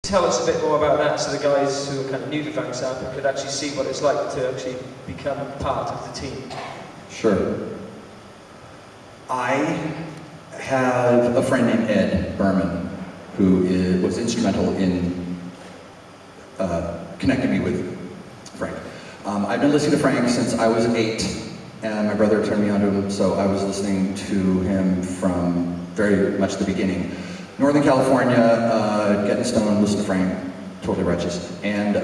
tell us a bit more about that so the guys who are kind of new to Frank Zappa could actually see what it's like to actually become part of the team? Sure. I have a friend named Ed Berman who was instrumental in connecting me with Frank. I've been listening to Frank since I was 8, and my brother turned me on to him, so I was listening to him from very much the beginning. Northern California, getting stoned, listen to Frank, totally righteous. And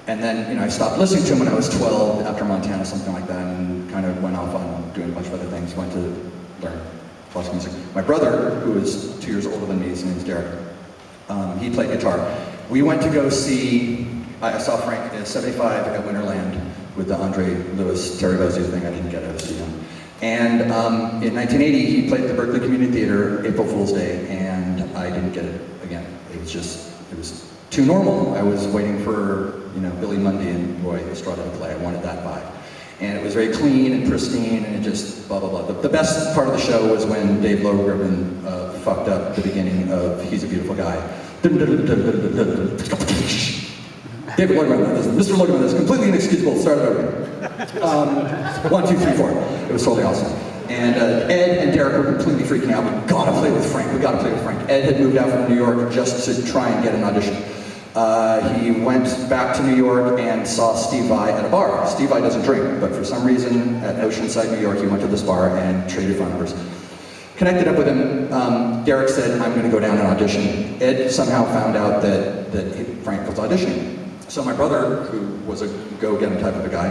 then, I stopped listening to him when I was 12, after Montana, something like that, and kind of went off on doing a bunch of other things, went to learn classical music. My brother, who is 2 years older than me, his name's Derek, he played guitar. We went to go see, I saw Frank in '75 at Winterland with the Andre Lewis, Terry Bozzio thing. I didn't get to see him. And in 1980, he played at the Berkeley Community Theater, April Fool's Day, and I didn't get it again. It was too normal. I was waiting for, Billy Mundy and Roy Estrada to play. I wanted that vibe. And it was very clean and pristine, and it just blah, blah, blah. The best part of the show was when Dave Logriven fucked up the beginning of He's a Beautiful Guy. David Logriven, Mr. Logriven, that's completely inexcusable. Start it over. 1, 2, 3, 4. It was totally awesome. And Ed and Derek were completely freaking out. We gotta play with Frank. We gotta play with Frank. Ed had moved out from New York just to try and get an audition. He went back to New York and saw Steve Vai at a bar. Steve Vai doesn't drink, but for some rean at Oceanside, New York, he went to this bar and traded phone numbers. Connected up with him. Derek said, I'm gonna go down and audition. Ed somehow found out that Frank was auditioning. So my brother, who was a go-getter type of a guy,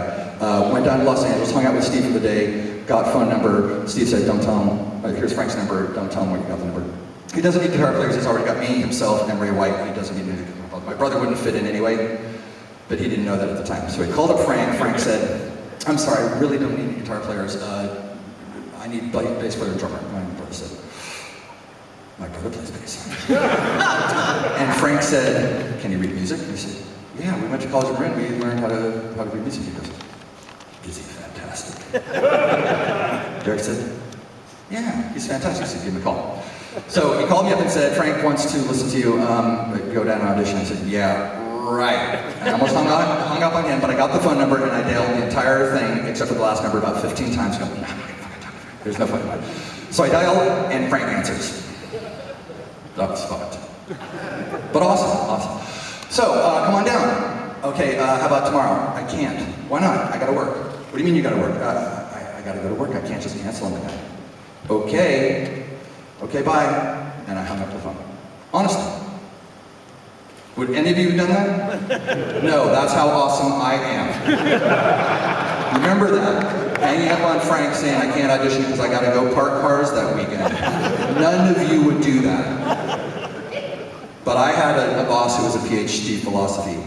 went down to Los Angeles, hung out with Steve for the day, got phone number. Steve said, don't tell him, here's Frank's number, don't tell him where you got the number. He doesn't need guitar players, he's already got me, himself, and Ray White, he doesn't need music. My brother wouldn't fit in anyway, but he didn't know that at the time. So he called up Frank. Frank said, I'm sorry, I really don't need any guitar players. I need bass player and drummer. My brother said, my brother plays bass. And Frank said, can you read music? He said, yeah, we went to college in Marin, we learned how to read music. He goes, is he fantastic? Derek said, yeah, he's fantastic. He said, give him a call. So he called me up and said, Frank wants to listen to you, go down and audition. I said, yeah, right. I almost hung up on him, but I got the phone number and I dialed the entire thing, except for the last number, about 15 times. Going, there's no fucking way. So I dial and Frank answers. That was fucked. But awesome. So, come on down. Okay, how about tomorrow? I can't. Why not? I gotta work. What do you mean you gotta work? I gotta go to work. I can't just cancel on the guy. Okay, bye. And I hung up the phone. Honestly. Would any of you have done that? No, that's how awesome I am. Remember that. Hanging up on Frank saying I can't audition because I gotta go park cars that weekend. None of you would do that. But I had a boss who was a PhD in philosophy.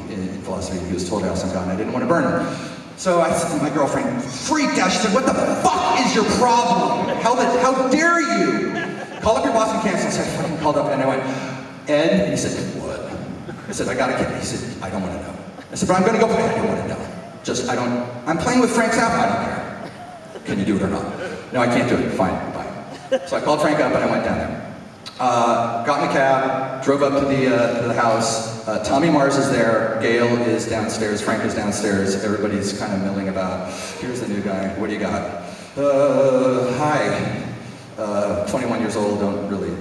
He was totally awesome guy, and I didn't want to burn him. So I said, my girlfriend freaked out. She said, what the fuck is your problem? How dare you? Call up your boss and cancel. So I fucking called up and I went, Ed? And he said, what? I said, I got a kid. He said, I don't want to know. I said, but I'm going to go play. I don't want to know. I'm playing with Frank Zappa. I don't care. Can you do it or not? No, I can't do it. Fine, bye. So I called Frank up and I went down there. Got in a cab, drove up to the house. Tommy Mars is there, Gail is downstairs, Frank is downstairs. Everybody's kind of milling about. Here's the new guy, what do you got? Hi. 21 years old, don't really,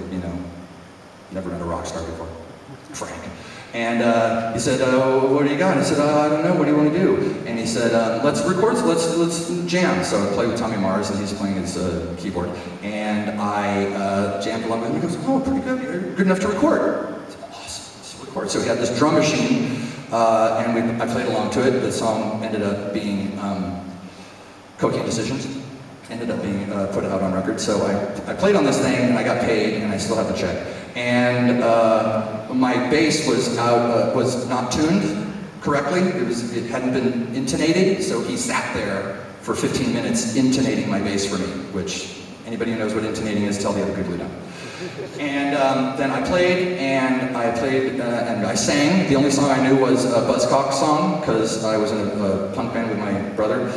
never met a rock star before. Frank. And he said, what do you got? I said, I don't know, what do you want to do? And he said, let's record, let's jam. So I played with Tommy Mars and he's playing his keyboard. And I jammed along with him. He goes, oh, pretty good, you're good enough to record. I said, awesome, let's record. So we had this drum machine and I played along to it. The song ended up being Cocaine Decisions. Ended up being put out on record. So I played on this thing and I got paid and I still have the check. And my bass was not tuned correctly. It hadn't been intonated, so he sat there for 15 minutes intonating my bass for me, which anybody who knows what intonating is, tell the other people who don't. And then I played and I sang. The only song I knew was a Buzzcock song, because I was in a punk band with my brother,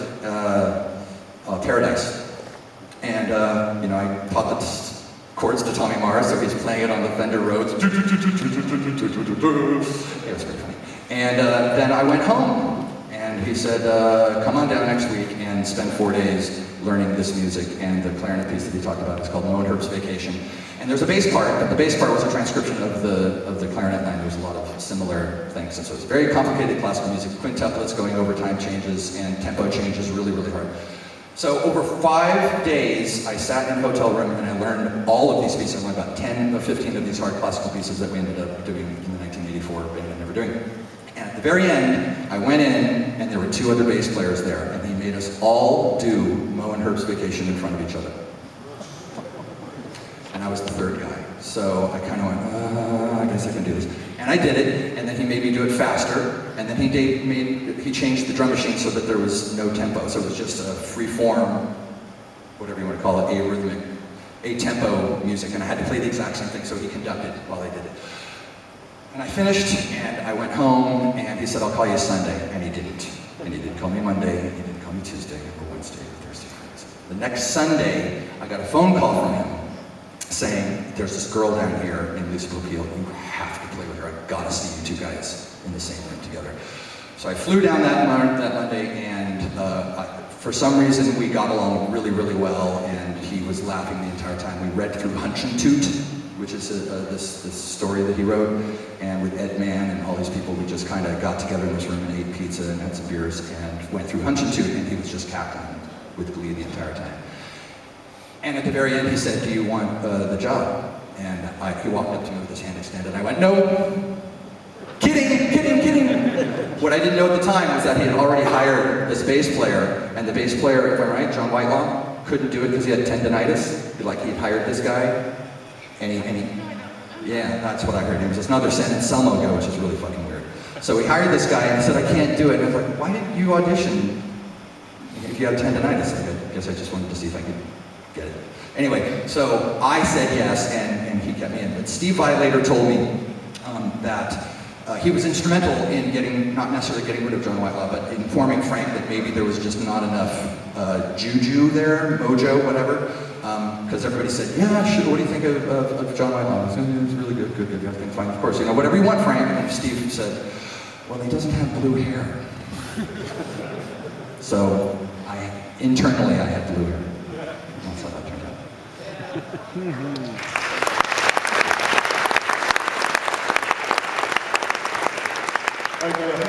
Paradise. And I taught the chords to Tommy Mars, so he's playing it on the Fender Rhodes. It was pretty funny. And then I went home, and he said, come on down next week and spend 4 days learning this music. And the clarinet piece that he talked about is called Mo and Herb's Vacation. And there's a bass part, but the bass part was a transcription of the clarinet line. There's a lot of similar things. And so it's very complicated classical music, quintuplets going over time changes and tempo changes really, really hard. So over 5 days, I sat in a hotel room and I learned all of these pieces. I learned about 10 or 15 of these hard classical pieces that we ended up doing in the 1984 band and never doing. And at the very end, I went in and there were 2 other bass players there, and he made us all do Mo and Herb's Vacation in front of each other. And I was the 3rd guy. So I kind of went, I guess I can do this. And I did it, and then he made me do it faster, and then he changed the drum machine so that there was no tempo. So it was just a free form, whatever you want to call it, arrhythmic, a-tempo music, and I had to play the exact same thing, so he conducted while I did it. And I finished, and I went home, and he said, I'll call you Sunday, and he didn't. And he didn't call me Monday, and he didn't call me Tuesday, or Wednesday, or Thursday, Friday. The next Sunday, I got a phone call from him saying, there's this girl down here in Louisville, Peel, you have to play with her. I've got to see you 2 guys in the same room together. So I flew down that Monday, and for some reason we got along really, really well, and he was laughing the entire time. We read through Hunch and Toot, which is this story that he wrote, and with Ed Mann and all these people, we just kind of got together in this room and ate pizza and had some beers and went through Hunch and Toot, and he was just captain with glee the entire time. And at the very end, he said, do you want the job? And he walked up to me with his hand extended. I went, no. Kidding. What I didn't know at the time was that he had already hired this bass player, and the bass player, if I'm right, John Whitelaw, couldn't do it because he had tendonitis. Like, he'd hired this guy, and he, yeah, that's what I heard. He was another San Anselmo guy, which is really fucking weird. So he hired this guy, and he said, I can't do it. And I was like, why didn't you audition if you had tendonitis? I guess I just wanted to see if I could get it. Anyway, so I said yes, and he kept me in. But Steve Vai later told me that he was instrumental in not necessarily getting rid of John Whitelaw, but informing Frank that maybe there was just not enough juju there, mojo, whatever. Because everybody said, yeah, sure, what do you think of John Whitelaw? I said, it was really good, everything fine. Of course, whatever you want, Frank. And Steve said, well, he doesn't have blue hair. So internally, I had blue hair. That's how that turned out. Okay.